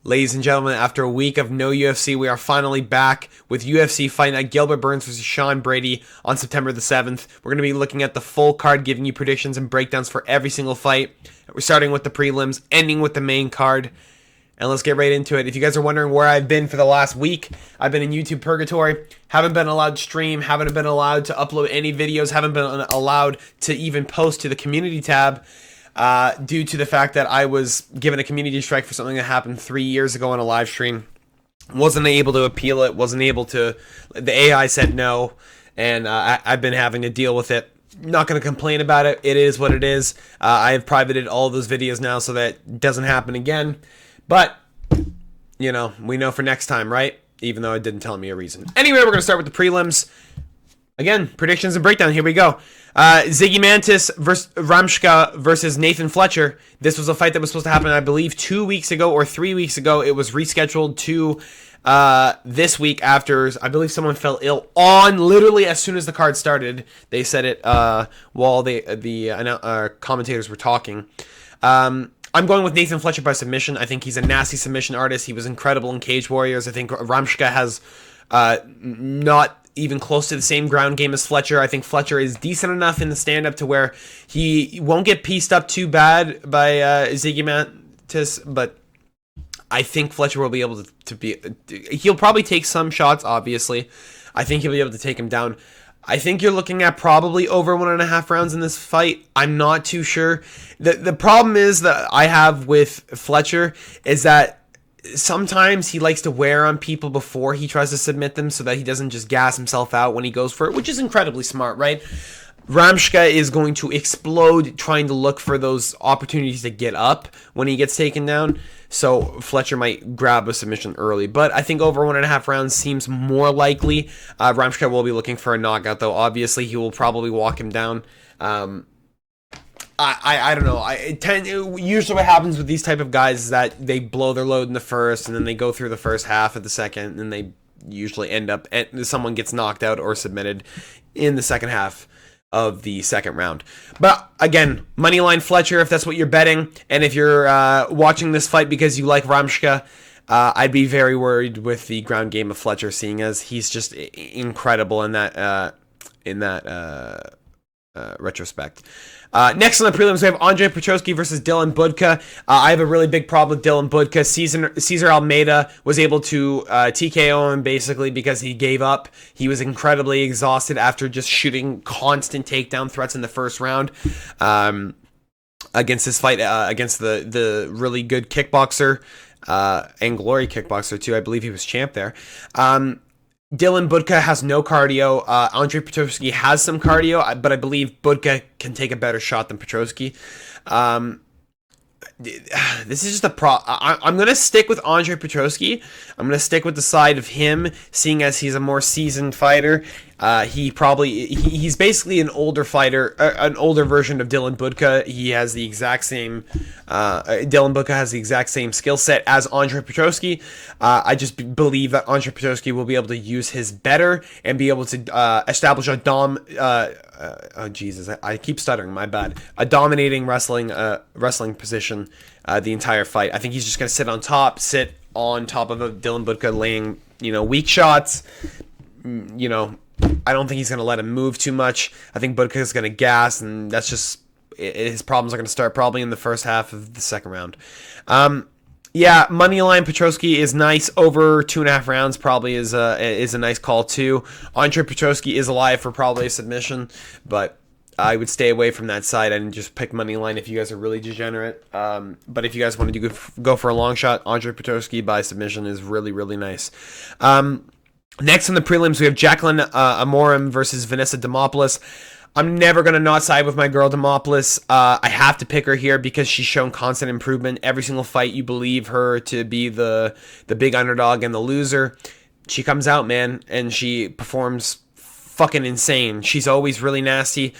Ladies and gentlemen, after a week of no UFC, we are finally back with UFC Fight Night Gilbert Burns versus Sean Brady on September the 7th. We're going to be looking at the full card, giving you predictions and breakdowns for every single fight. We're starting with the prelims, ending with the main card. And let's get right into it. If you guys are wondering where I've been for the last week, I've been in YouTube purgatory. Haven't been allowed to stream, haven't been allowed to upload any videos, haven't been allowed to even post to the community tab. Due to the fact that I was given a community strike for something that happened 3 years ago on a live stream. Wasn't able to appeal it, wasn't able to, the AI said no, and I've been having to deal with it. Not going to complain about it, it is what it is. I have privated all of those videos now so that it doesn't happen again, but, you know, we know for next time, right? Even though it didn't tell me a reason. Anyway, we're going to start with the prelims. Again, predictions and breakdown. Here we go. Ziggy Mantis versus Ramshka versus Nathan Fletcher. This was a fight that was supposed to happen, I believe, 2 weeks ago or 3 weeks ago. It was rescheduled to this week after, I believe, someone fell ill on literally as soon as the card started. They said it while the commentators were talking. I'm going with Nathan Fletcher by submission. I think he's a nasty submission artist. He was incredible in Cage Warriors. I think Ramshka has not even close to the same ground game as Fletcher. I think Fletcher is decent enough in the stand-up to where he won't get pieced up too bad by Ziggy Mantis, but I think Fletcher will be able to be... He'll probably take some shots, obviously. I think he'll be able to take him down. I think you're looking at probably over 1.5 rounds in this fight. I'm not too sure. The problem is that I have with Fletcher is that sometimes he likes to wear on people before he tries to submit them so that he doesn't just gas himself out when he goes for it, which is incredibly smart, right? Ramshka is going to explode trying to look for those opportunities to get up when he gets taken down, so Fletcher might grab a submission early. But I think over 1.5 rounds seems more likely. Ramshka will be looking for a knockout, though. Obviously, he will probably walk him down. I don't know. Usually what happens with these type of guys is that they blow their load in the first, and then they go through the first half of the second, and they usually end up, someone gets knocked out or submitted in the second half of the second round. But again, moneyline Fletcher if that's what you're betting, and if you're watching this fight because you like Ramshka, I'd be very worried with the ground game of Fletcher, seeing as he's just incredible in that retrospect. Next on the prelims, we have Andre Petroski versus Dylan Budka. I have a really big problem with Dylan Budka. Cesar Almeida was able to TKO him basically because he gave up. He was incredibly exhausted after just shooting constant takedown threats in the first round against this fight against the really good kickboxer and glory kickboxer too. I believe he was champ there. Dylan Budka has no cardio. Andre Petroski has some cardio, but I believe Budka can take a better shot than Petroski. This is just I'm going to stick with Andre Petroski. I'm going to stick with the side of him, seeing as he's a more seasoned fighter. He's basically an older fighter, an older version of Dylan Budka. He has the exact same, Dylan Budka has the exact same skill set as Andre Petroski. I just believe that Andre Petroski will be able to use his better and be able to establish a oh Jesus, I keep stuttering, my bad. A dominating wrestling position the entire fight. I think he's just going to sit on top of Dylan Budka laying, weak shots. I don't think he's going to let him move too much. I think Budka is going to gas, and that's just his problems are going to start probably in the first half of the second round. Yeah, moneyline Petroski is nice. Over 2.5 rounds probably is a nice call too. Andre Petroski is alive for probably a submission, but I would stay away from that side and just pick moneyline if you guys are really degenerate. But if you guys want to go for a long shot, Andre Petroski by submission is really, really nice. Next on the prelims, we have Jacqueline Amorim versus Vanessa Demopoulos. I'm never going to not side with my girl Demopoulos. I have to pick her here because she's shown constant improvement. Every single fight you believe her to be the big underdog and the loser. She comes out, man, and she performs fucking insane. She's always really nasty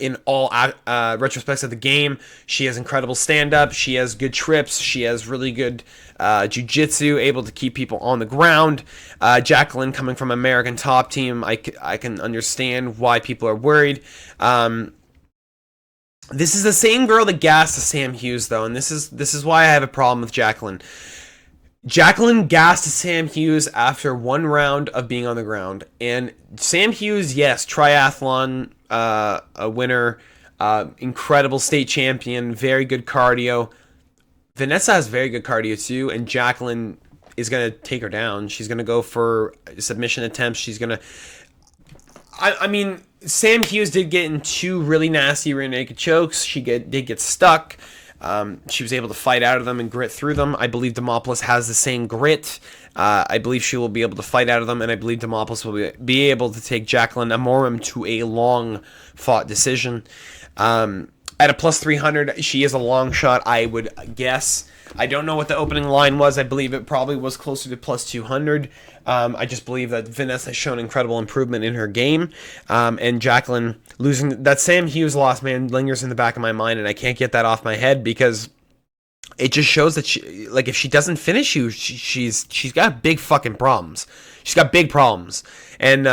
in all retrospects of the game. She has incredible stand-up. She has good trips. She has really good jiu-jitsu, able to keep people on the ground. Jacqueline, coming from American Top Team, I can understand why people are worried. This is the same girl that gassed Sam Hughes, though, and this is why I have a problem with Jacqueline. Jacqueline gassed Sam Hughes after one round of being on the ground. And Sam Hughes, yes, triathlon a winner, incredible state champion, very good cardio. Vanessa has very good cardio too, and Jacqueline is going to take her down. She's going to go for submission attempts. She's going to... I mean, Sam Hughes did get in two really nasty rear naked chokes. She did get stuck. She was able to fight out of them and grit through them. I believe Demopoulos has the same grit. I believe she will be able to fight out of them, and I believe Demopoulos will be able to take Jacqueline Amorim to a long-fought decision. At a plus 300, she is a long shot, I would guess. I don't know what the opening line was. I believe it probably was closer to plus 200. I just believe that Vanessa has shown incredible improvement in her game. And Jacqueline losing... That Sam Hughes loss, man, lingers in the back of my mind, and I can't get that off my head because it just shows that she... Like, if she doesn't finish you, she's got big fucking problems. She's got big problems. And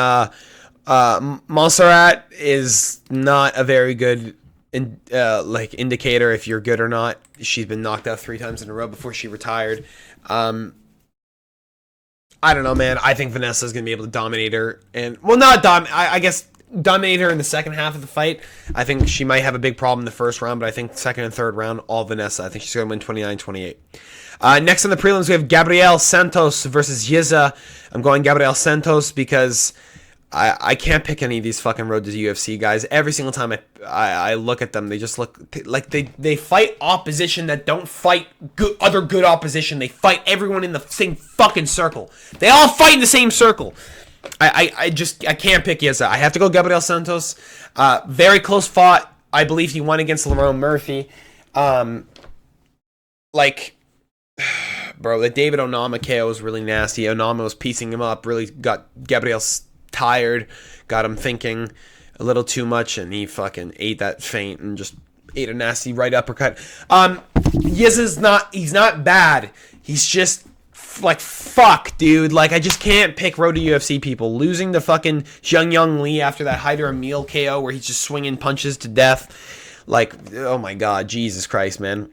Montserrat is not a very good... indicator if you're good or not. She's been knocked out 3 times in a row before she retired. I don't know, man. I think Vanessa's gonna be able to dominate her, and I guess dominate her in the second half of the fight. I think she might have a big problem in the first round, but I think second and third round, all Vanessa. I think she's gonna win 29-28. Next on the prelims, we have Gabriel Santos versus Yiza. I'm going Gabriel Santos because I can't pick any of these fucking Road to UFC guys. Every single time I look at them, they just look like they fight opposition that don't fight other good opposition. They fight everyone in the same fucking circle. They all fight in the same circle. I can't pick Yiza. I have to go Gabriel Santos. Very close fought. I believe he won against Lerone Murphy. Bro, the David Onama KO was really nasty. Onama was piecing him up, really got Gabriel tired, got him thinking a little too much, and he fucking ate that feint and just ate a nasty right uppercut. Yiza's he's not bad. He's just fuck, dude. Like, I just can't pick Road to UFC people. Losing to fucking Young Lee after that Hyder Emil KO where he's just swinging punches to death. Like, oh my god, Jesus Christ, man.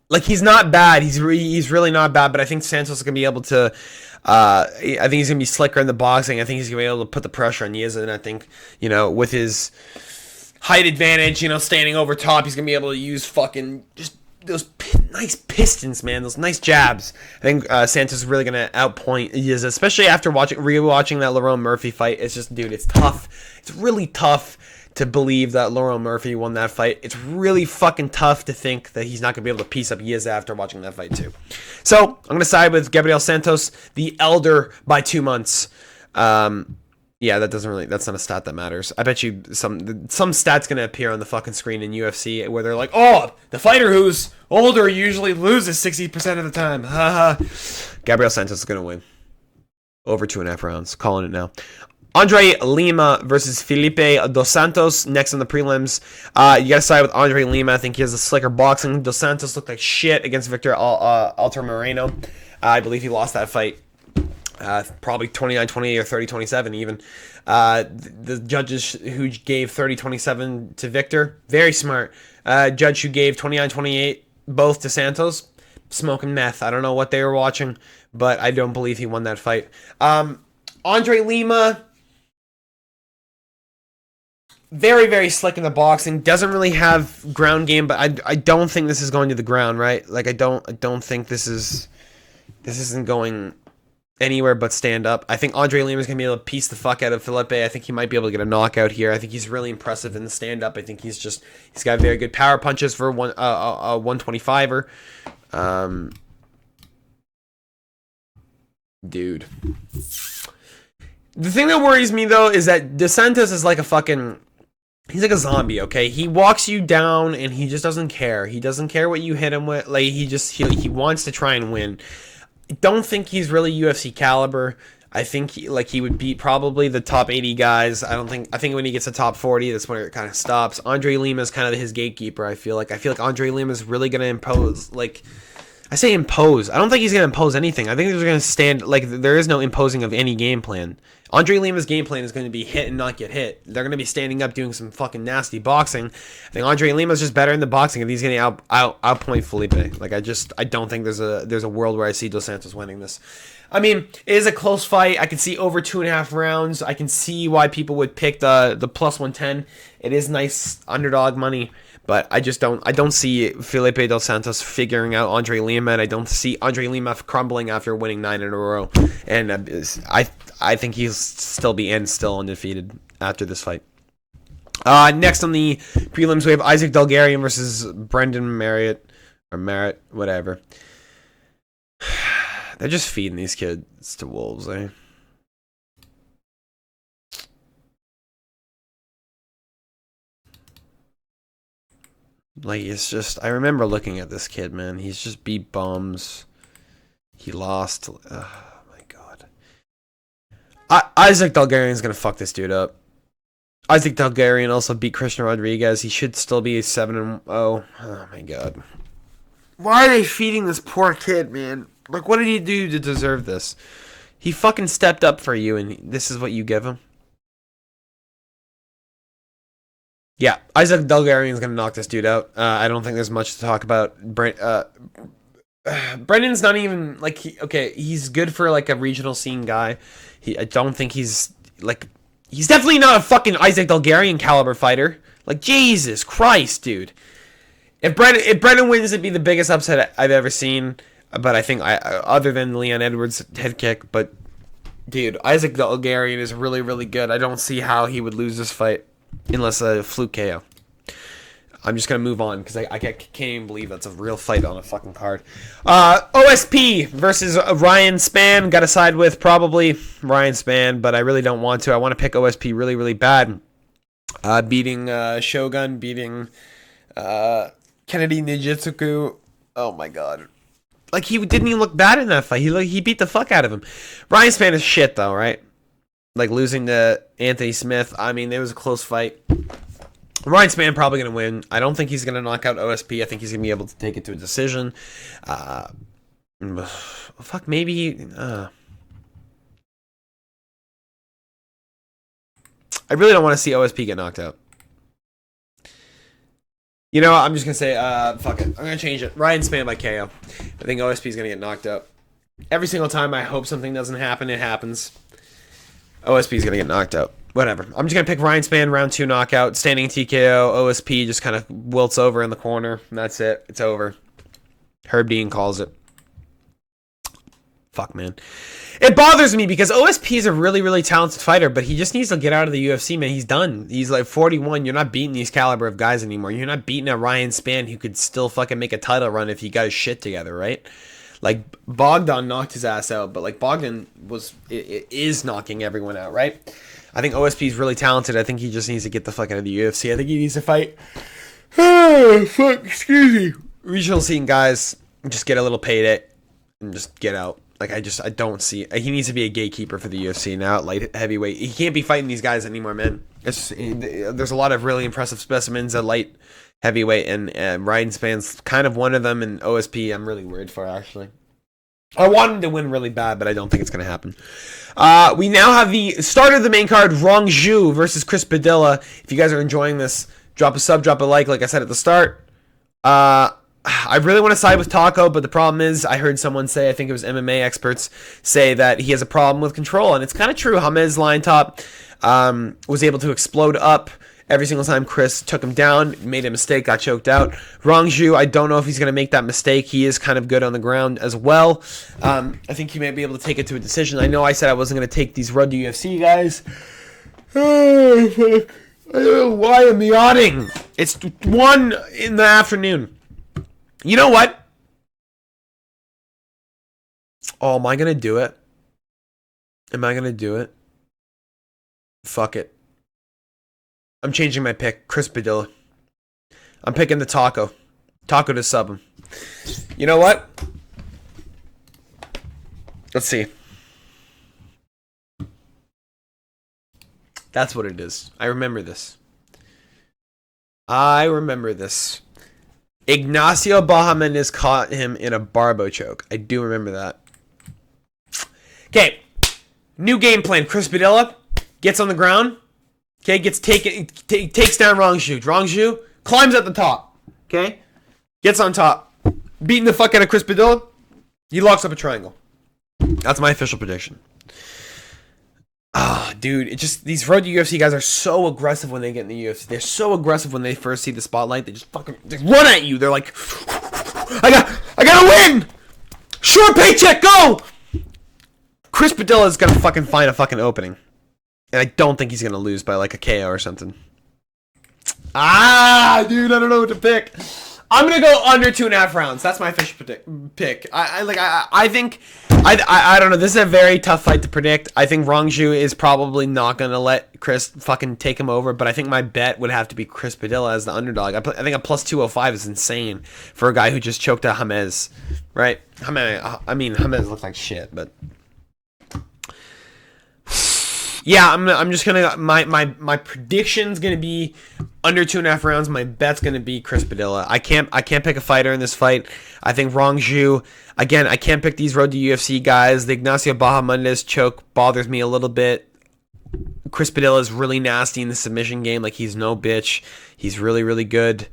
Like, he's not bad. He's really not bad, but I think Santos is going to be able to... I think he's going to be slicker in the boxing. I think he's going to be able to put the pressure on Yiza, and I think, with his height advantage, standing over top, he's going to be able to use fucking just those nice pistons, man, those nice jabs. I think Santos is really going to outpoint Yiza, especially after rewatching that Lerone Murphy fight. It's just, dude, it's tough. It's really tough to believe that Lerone Murphy won that fight. It's really fucking tough to think that he's not going to be able to piece up Yiza after watching that fight too. So, I'm going to side with Gabriel Santos, the elder by 2 months. Yeah, that's not a stat that matters. I bet you some stat's going to appear on the fucking screen in UFC where they're like, oh, the fighter who's older usually loses 60% of the time. Haha. Gabriel Santos is going to win. Over 2.5 rounds. Calling it now. Andre Lima versus Felipe Dos Santos next on the prelims. You got to side with Andre Lima. I think he has a slicker boxing. Dos Santos looked like shit against Victor Alter Moreno. I believe he lost that fight. Probably 29-28 or 30-27 even. The judges who gave 30-27 to Victor, very smart. Judge who gave 29-28 both to Santos, smoking meth. I don't know what they were watching, but I don't believe he won that fight. Andre Lima... very, very slick in the boxing. Doesn't really have ground game, but I don't think this is going to the ground, right? Like, I don't think this isn't going anywhere but stand up. I think Andre Lima is going to be able to piece the fuck out of Felipe. I think he might be able to get a knockout here. I think he's really impressive in the stand up. I think he's got very good power punches for a 125er. Dude. The thing that worries me though is that Dos Santos is like a fucking... he's like a zombie, okay? He walks you down and he just doesn't care. He doesn't care what you hit him with. Like, he wants to try and win. I don't think he's really UFC caliber. I think he would beat probably the top 80 guys. I think when he gets to top 40, that's when it kind of stops. Andre Lima is kind of his gatekeeper, I feel like. I feel like Andre Lima is really going to impose, like... I say impose. I don't think he's going to impose anything. I think he's going to stand, like, there is no imposing of any game plan. Andre Lima's game plan is going to be hit and not get hit. They're going to be standing up doing some fucking nasty boxing. I think Andre Lima's just better in the boxing if he's going to outpoint Felipe. Like, I don't think there's a world where I see Dos Santos winning this. I mean, it is a close fight. I can see over 2.5 rounds. I can see why people would pick the plus 110. It is nice underdog money. But I don't see Felipe Dos Santos figuring out Andre Lima, and I don't see Andre Lima crumbling after winning 9 in a row. And I think he'll still be still undefeated after this fight. Next on the prelims, we have Isaac Delgarian versus Brendan Marriott, or Merritt, whatever. They're just feeding these kids to wolves, eh? Like, it's just, I remember looking at this kid, man. He's just beat bums. He lost. Oh, my God. Isaac Delgarian's going to fuck this dude up. Isaac Delgarian also beat Christian Rodriguez. He should still be 7-0. Oh, my God. Why are they feeding this poor kid, man? Like, what did he do to deserve this? He fucking stepped up for you, and this is what you give him? Yeah, Isaac Delgarian's going to knock this dude out. I don't think there's much to talk about. Brendan's not even, like, he's good for, like, a regional scene guy. I don't think he's, like, he's definitely not a fucking Isaac Delgarian caliber fighter. Like, Jesus Christ, dude. If Brendan wins, it'd be the biggest upset I've ever seen. But I think, other than Leon Edwards' head kick, but, dude, Isaac Delgarian is really, really good. I don't see how he would lose this fight. Unless a fluke KO. I'm just going to move on because I can't even believe that's a real fight on a fucking card. OSP versus Ryan Spann. Got to side with probably Ryan Spann, but I really don't want to. I want to pick OSP really, really bad. Beating Shogun, beating Kennedy Nijitsuku. Oh my God. Like, he didn't even look bad in that fight. He beat the fuck out of him. Ryan Spann is shit though, right? Like, losing to Anthony Smith. I mean, it was a close fight. Ryan Spann probably going to win. I don't think he's going to knock out OSP. I think he's going to be able to take it to a decision. Fuck, maybe... I really don't want to see OSP get knocked out. You know what? I'm just going to say, fuck it. I'm going to change it. Ryan Spann by KO. I think OSP is going to get knocked out. Every single time I hope something doesn't happen, it happens. OSP is going to get knocked out. Whatever. I'm just going to pick Ryan Spann, round 2 knockout, standing TKO. OSP just kind of wilts over in the corner. And that's it. It's over. Herb Dean calls it. Fuck, man. It bothers me because OSP is a really, really talented fighter, but he just needs to get out of the UFC, man. He's done. He's like 41. You're not beating these caliber of guys anymore. You're not beating a Ryan Spann who could still fucking make a title run if he got his shit together, right? Like, Bogdan knocked his ass out, but, like, Bogdan is knocking everyone out, right? I think OSP is really talented. I think he just needs to get the fuck out of the UFC. I think he needs to fight. Oh, fuck, excuse me. Regional scene guys, just get a little payday and just get out. Like, I don't see... He needs to be a gatekeeper for the UFC now at light heavyweight. He can't be fighting these guys anymore, man. There's a lot of really impressive specimens at light heavyweight, and Ryan Spann's kind of one of them, and OSP I'm really worried for, actually. I want him to win really bad, but I don't think it's going to happen. We now have the start of the main card, Rong Zhu versus Chris Padilla. If you guys are enjoying this, drop a sub, drop a like I said at the start. I really want to side with Taco, but the problem is I heard someone say, I think it was MMA experts, say that he has a problem with control, and it's kind of true. Hamed's line top was able to explode up every single time Chris took him down, made a mistake, got choked out. Rong Zhu, I don't know if he's going to make that mistake. He is kind of good on the ground as well. I think he may be able to take it to a decision. I know I said I wasn't going to take these Road to UFC guys. Oh, fuck. I don't know why I'm yawning. It's 1 in the afternoon. You know what? Oh, am I going to do it? Am I going to do it? Fuck it. I'm changing my pick. Chris Padilla. I'm picking the Taco. Taco to sub him. You know what? Let's see. That's what it is. I remember this. Ignacio Bahamondes caught him in a barbo choke. I do remember that. Okay, new game plan. Chris Padilla gets on the ground. Okay, takes down Rongju. Rongju climbs at the top. Okay, gets on top, beating the fuck out of Chris Padilla. He locks up a triangle. That's my official prediction. Ah, dude, these road to UFC guys are so aggressive when they get in the UFC. They're so aggressive when they first see the spotlight. They just run at you. They're like, I gotta win. Short paycheck, go. Chris Padilla is gonna fucking find a fucking opening, and I don't think he's gonna lose by like a KO or something. Dude, I don't know what to pick. I'm gonna go under 2.5 rounds. That's my official pick. I think I don't know. This is a very tough fight to predict. I think Rongju is probably not gonna let Chris fucking take him over, but I think my bet would have to be Chris Padilla as the underdog. I think a plus 205 is insane for a guy who just choked out James, right? James looks like shit, but. Yeah, I'm just gonna my prediction's gonna be under 2.5 rounds. My bet's gonna be Chris Padilla. I can't pick a fighter in this fight. I think Rongju. Again, I can't pick these road to UFC guys. The Ignacio Bahamondes choke bothers me a little bit. Chris Padilla is really nasty in the submission game. Like, he's no bitch. He's really, really good.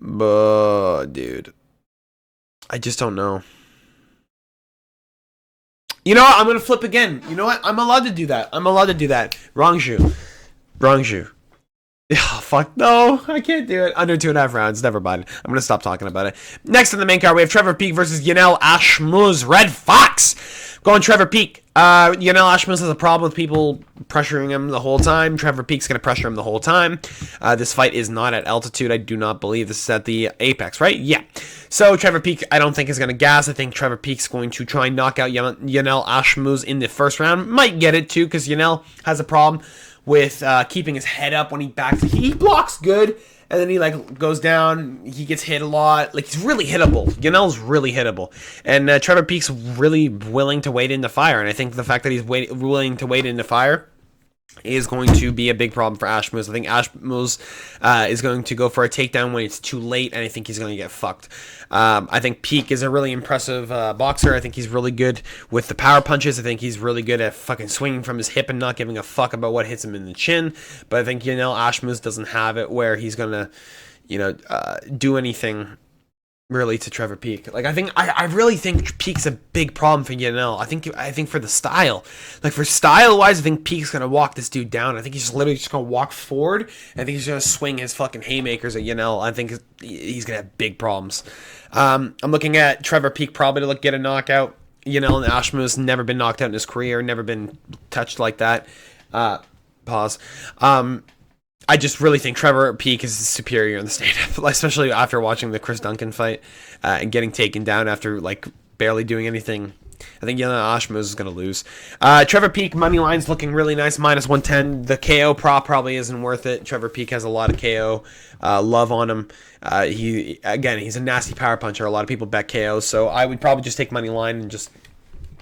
But dude, I just don't know. You know what? I'm going to flip again. You know what? I'm allowed to do that. Rongju. Oh, fuck. No, I can't do it. Under 2.5 rounds. Never mind. I'm going to stop talking about it. Next in the main card, we have Trevor Peek versus Yanel Ashmouz. Red Fox. Going Trevor Peek. Yanel Ashmouz has a problem with people pressuring him the whole time. Trevor Peek's going to pressure him the whole time. This fight is not at altitude. I do not believe this is at the Apex, right? Yeah. So Trevor Peek, I don't think is going to gas. I think Trevor Peek's going to try and knock out Yanel Ashmouz in the first round. Might get it too, because Yanel has a problem with keeping his head up when he backs. He blocks good, and then he like goes down. He gets hit a lot. Like, he's really hittable. Yanel's really hittable, and Trevor Peek's really willing to wade into fire. And I think the fact that he's willing to wade into fire is going to be a big problem for Ashmouz. I think Ashmouz is going to go for a takedown when it's too late, and I think he's going to get fucked. I think Peek is a really impressive boxer. I think he's really good with the power punches. I think he's really good at fucking swinging from his hip and not giving a fuck about what hits him in the chin. But I think Yanel Ashmouz doesn't have it where he's going to, do anything really to Trevor Peek. Like, I really think Peek's a big problem for Yanel. I think for the style, like for style wise, I think Peek's gonna walk this dude down. I think he's literally just gonna walk forward. I think he's gonna swing his fucking haymakers at Yanel. I think he's gonna have big problems. I'm looking at Trevor Peek probably to get a knockout. Yanel Ashmouz never been knocked out in his career, never been touched like that. Pause. I just really think Trevor Peek is superior in the stand-up, especially after watching the Chris Duncan fight and getting taken down after like barely doing anything. I think Yanel Ashmouz is going to lose. Trevor Peek, money line's looking really nice, -110. The KO prop probably isn't worth it. Trevor Peek has a lot of KO love on him. He's a nasty power puncher. A lot of people bet KO, so I would probably just take money line and just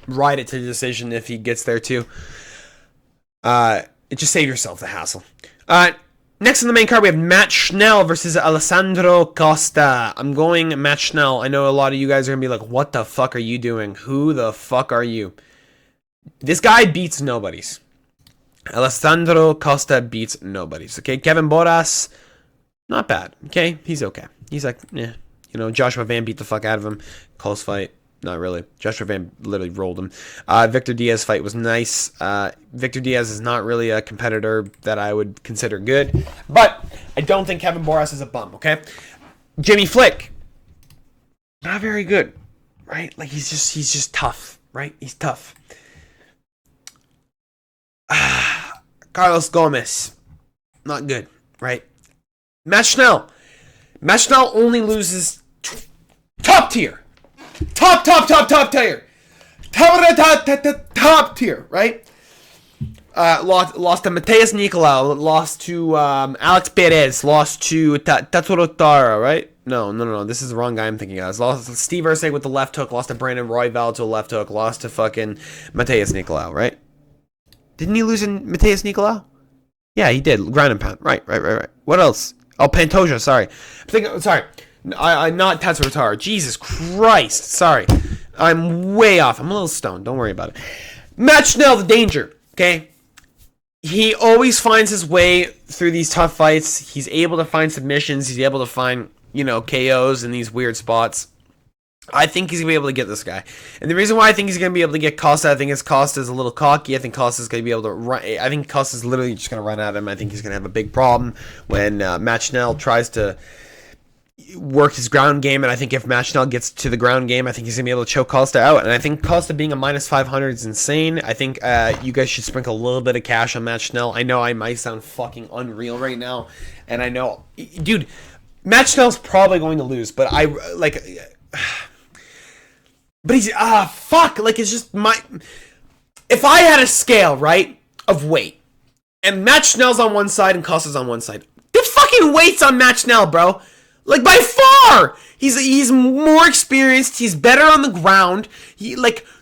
ride it to the decision if he gets there too. Just save yourself the hassle. Next in the main card, we have Matt Schnell versus Alessandro Costa. I'm going Matt Schnell. I know a lot of you guys are going to be like, what the fuck are you doing? Who the fuck are you? This guy beats nobodies. Alessandro Costa beats nobodies. Okay, Kevin Boras, not bad. Okay, he's okay. He's like, Joshua Van beat the fuck out of him. Close fight. Not really. Joshua Van literally rolled him. Victor Diaz fight was nice. Victor Diaz is not really a competitor that I would consider good. But I don't think Kevin Boras is a bum, okay? Jimmy Flick, not very good, right? Like, he's just tough, right? He's tough. Carlos Gomez, not good, right? Matt Schnell. Matt Schnell only loses top tier. Top tier. Top tier, right? Lost to Mateus Nicolau, lost to Alex Perez, lost to Tatsuro Tara, right? No. This is the wrong guy I'm thinking of. Lost to Steve Ursay with the left hook, lost to Brandon Royval to a left hook, lost to fucking Mateus Nicolau, right? Didn't he lose in Mateus Nicolau? Yeah, he did. Ground and pound. Right. What else? Oh, Pantoja, sorry. Not Tatsuratara. Jesus Christ. Sorry. I'm way off. I'm a little stoned. Don't worry about it. Matt Schnell, the danger. Okay? He always finds his way through these tough fights. He's able to find submissions. He's able to find, KOs in these weird spots. I think he's going to be able to get this guy. And the reason why I think he's going to be able to get Costa, I think is Costa's a little cocky. I think Costa's going to be able to run. I think Costa's literally just going to run at him. I think he's going to have a big problem when Matt Schnell tries to work his ground game. And I think if Matt Schnell gets to the ground game, I think he's going to be able to choke Costa out. And I think Costa being a minus 500 is insane. I think you guys should sprinkle a little bit of cash on Matt Schnell. I know I might sound fucking unreal right now. And I know, dude, Matt Schnell's probably going to lose. But But he's, fuck, it's just if I had a scale, right, of weight, and Matt Schnell's on one side and Costa's on one side, the fucking weight's on Matt Schnell, bro. By far! He's more experienced, he's better on the ground,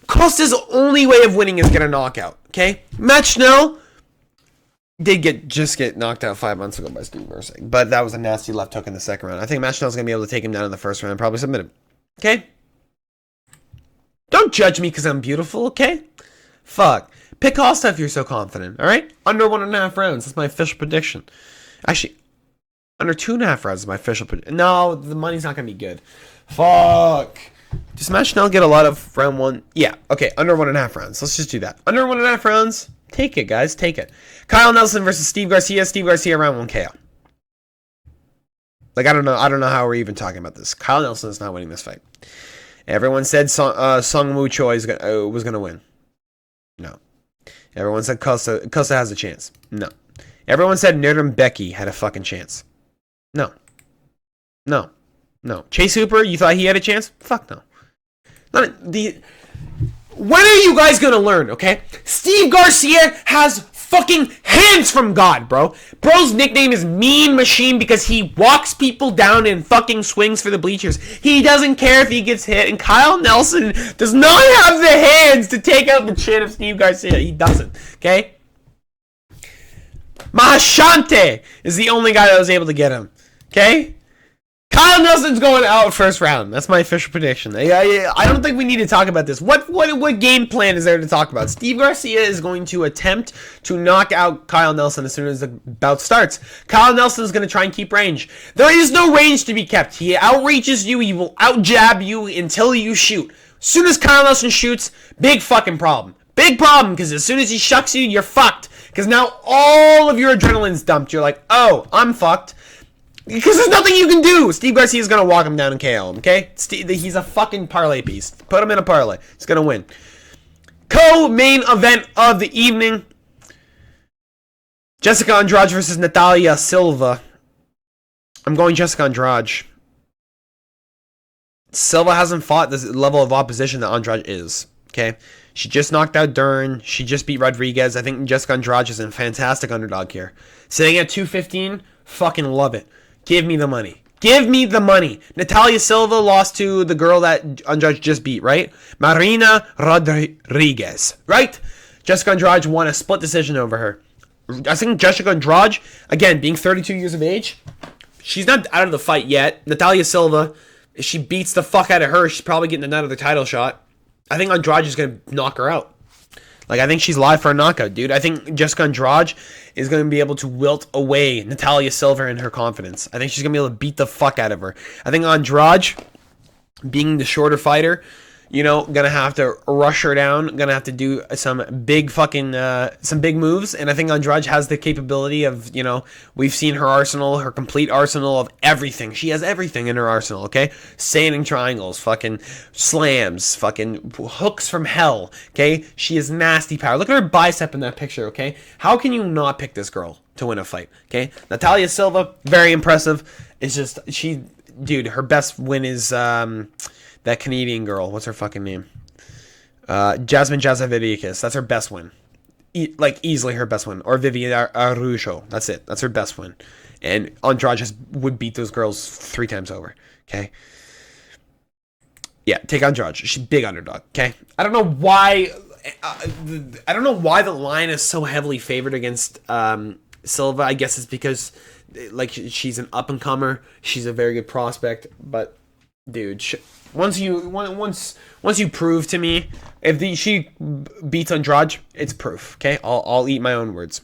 Costa's only way of winning is get a knockout, okay? Matt Schnell did just get knocked out 5 months ago by Steve Garcia, but that was a nasty left hook in the second round. I think Matt Schnell's going to be able to take him down in the first round and probably submit him, okay? Don't judge me because I'm beautiful, okay? Fuck. Pick Costa if you're so confident, alright? Under 1.5 rounds. That's my official prediction. Actually, under 2.5 rounds is my official prediction. No, the money's not going to be good. Fuck. Does Matt Schnell get a lot of round one? Yeah, okay, under 1.5 rounds. Let's just do that. Under 1.5 rounds, take it, guys. Take it. Kyle Nelson versus Steve Garcia. Steve Garcia round 1 KO. I don't know how we're even talking about this. Kyle Nelson is not winning this fight. Everyone said Sung Woo Choi was going to win. No. Everyone said Costa has a chance. No. Everyone said Nurem Becky had a fucking chance. No. No. No. Chase Hooper, you thought he had a chance? Fuck no. When are you guys going to learn, okay? Steve Garcia has fucking hands from God, bro. Bro's nickname is Mean Machine because he walks people down and fucking swings for the bleachers. He doesn't care if he gets hit, and Kyle Nelson does not have the hands to take out the chin of Steve Garcia. He doesn't, okay? Mahashante is the only guy that was able to get him, okay? Kyle Nelson's going out first round. That's my official prediction. I don't think we need to talk about this. What game plan is there to talk about? Steve Garcia is going to attempt to knock out Kyle Nelson as soon as the bout starts. Kyle Nelson is going to try and keep range. There is no range to be kept. He outreaches you. He will out-jab you until you shoot. As soon as Kyle Nelson shoots, big fucking problem. Big problem, because as soon as he shucks you, you're fucked. Because now all of your adrenaline's dumped. You're like, oh, I'm fucked. Because there's nothing you can do. Steve Garcia's going to walk him down and KO him, okay? He's a fucking parlay piece. Put him in a parlay. He's going to win. Co-main event of the evening. Jessica Andrade versus Natalia Silva. I'm going Jessica Andrade. Silva hasn't fought this level of opposition that Andrade is, okay? She just knocked out Dern. She just beat Rodriguez. I think Jessica Andrade is a fantastic underdog here. Sitting at 215, fucking love it. Give me the money. Give me the money. Natalia Silva lost to the girl that Andrade just beat, right? Marina Rodriguez, right? Jessica Andrade won a split decision over her. I think Jessica Andrade, again, being 32 years of age, she's not out of the fight yet. Natalia Silva, if she beats the fuck out of her, she's probably getting another title shot. I think Andrade is going to knock her out. I think she's live for a knockout, dude. I think Jessica Andrade is going to be able to wilt away Natalia Silva in her confidence. I think she's going to be able to beat the fuck out of her. I think Andrade, being the shorter fighter, going to have to rush her down, going to have to do some big moves, and I think Andrade has the capability of, we've seen her arsenal, her complete arsenal of everything. She has everything in her arsenal, okay? Standing triangles, fucking slams, fucking hooks from hell, okay? She has nasty power. Look at her bicep in that picture, okay? How can you not pick this girl to win a fight, okay? Natalia Silva, very impressive. It's just, her best win is, that Canadian girl, what's her fucking name? Jasmine Jazavidikis. That's her best win. Easily her best win. Or Vivian Araujo. That's it. That's her best win. And Andrade just would beat those girls 3 times over. Okay? Yeah, take Andrade. She's big underdog. Okay? I don't know why the line is so heavily favored against Silva. I guess it's because like she's an up and comer. She's a very good prospect, but dude, once you prove to me if she beats Andrade, it's proof. Okay, I'll eat my own words.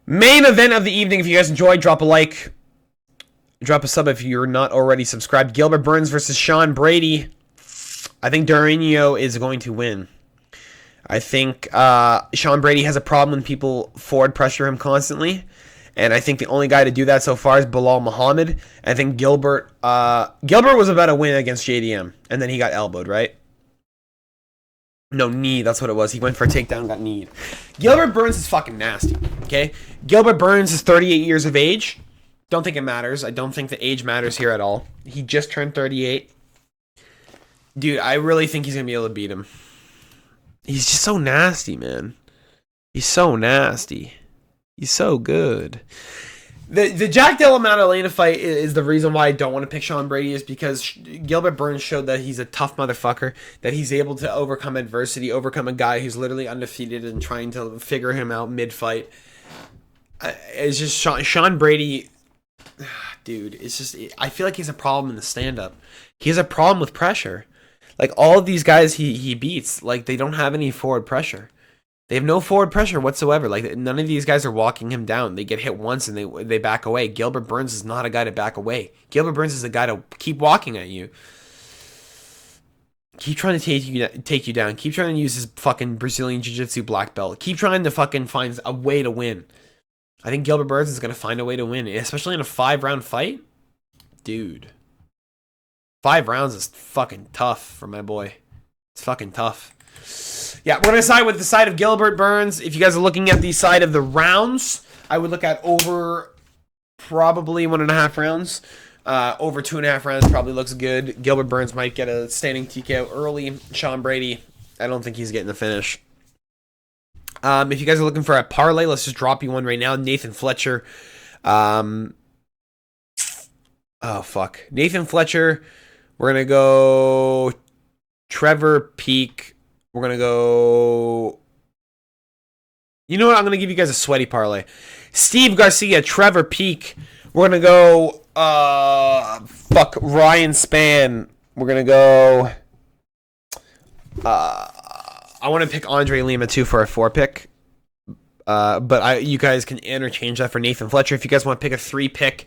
Main event of the evening. If you guys enjoyed, drop a like, drop a sub if you're not already subscribed. Gilbert Burns versus Sean Brady. I think Durinho is going to win. I think Sean Brady has a problem when people forward pressure him constantly. And I think the only guy to do that so far is Bilal Muhammad. I think Gilbert was about to win against JDM. And then he got elbowed, right? No, knee. That's what it was. He went for a takedown and got kneed. Gilbert Burns is fucking nasty, okay? Gilbert Burns is 38 years of age. Don't think it matters. I don't think the age matters here at all. He just turned 38. Dude, I really think he's going to be able to beat him. He's just so nasty, man. He's so nasty. He's so good. The Jack Della Maddalena fight is the reason why I don't want to pick Sean Brady, is because Gilbert Burns showed that he's a tough motherfucker, that he's able to overcome adversity, overcome a guy who's literally undefeated and trying to figure him out mid-fight. It's just Sean Brady, dude, it's just, I feel like he's a problem in the stand-up. He has a problem with pressure. Like, all of these guys he beats, like, they don't have any forward pressure. They have no forward pressure whatsoever. Like, none of these guys are walking him down. They get hit once and they back away. Gilbert Burns is not a guy to back away. Gilbert Burns is a guy to keep walking at you. Keep trying to take you down. Keep trying to use his fucking Brazilian Jiu-Jitsu black belt. Keep trying to fucking find a way to win. I think Gilbert Burns is going to find a way to win, especially in a 5-round fight. Dude. 5 rounds is fucking tough for my boy. It's fucking tough. Yeah, we're going to side with the side of Gilbert Burns. If you guys are looking at the side of the rounds, I would look at over probably 1.5 rounds. Over 2.5 rounds probably looks good. Gilbert Burns might get a standing TKO early. Sean Brady, I don't think he's getting the finish. If you guys are looking for a parlay, let's just drop you one right now. Nathan Fletcher. Oh, fuck. Nathan Fletcher. We're going to go Trevor Peak. We're going to go... You know what? I'm going to give you guys a sweaty parlay. Steve Garcia, Trevor Peak. We're going to go... Ryan Spann. We're going to go... I want to pick Andre Lima, too, for a 4-pick. But you guys can interchange that for Nathan Fletcher. If you guys want to pick a 3-pick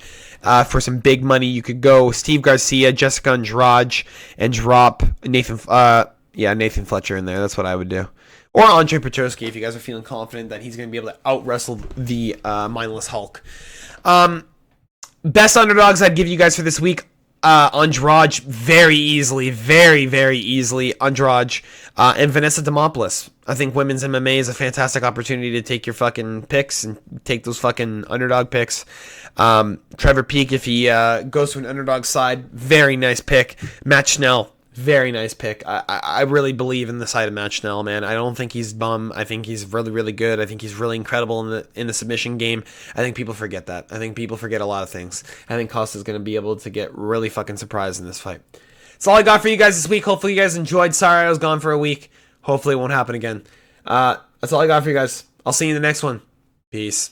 for some big money, you could go Steve Garcia, Jessica Andrade, and drop Nathan Fletcher in there. That's what I would do. Or Andre Petroski, if you guys are feeling confident that he's going to be able to out-wrestle the mindless Hulk. Best underdogs I'd give you guys for this week. Andrade, very easily, very, very easily. Andrade and Vanessa Demopoulos. I think women's MMA is a fantastic opportunity to take your fucking picks and take those fucking underdog picks. Trevor Peak, if he goes to an underdog side, very nice pick. Matt Schnell, very nice pick. I really believe in the side of Matt Schnell, man. I don't think he's bum. I think he's really, really good. I think he's really incredible in the submission game. I think people forget that. I think people forget a lot of things. I think Costa's going to be able to get really fucking surprised in this fight. That's all I got for you guys this week. Hopefully you guys enjoyed. Sorry I was gone for a week. Hopefully it won't happen again. That's all I got for you guys. I'll see you in the next one. Peace.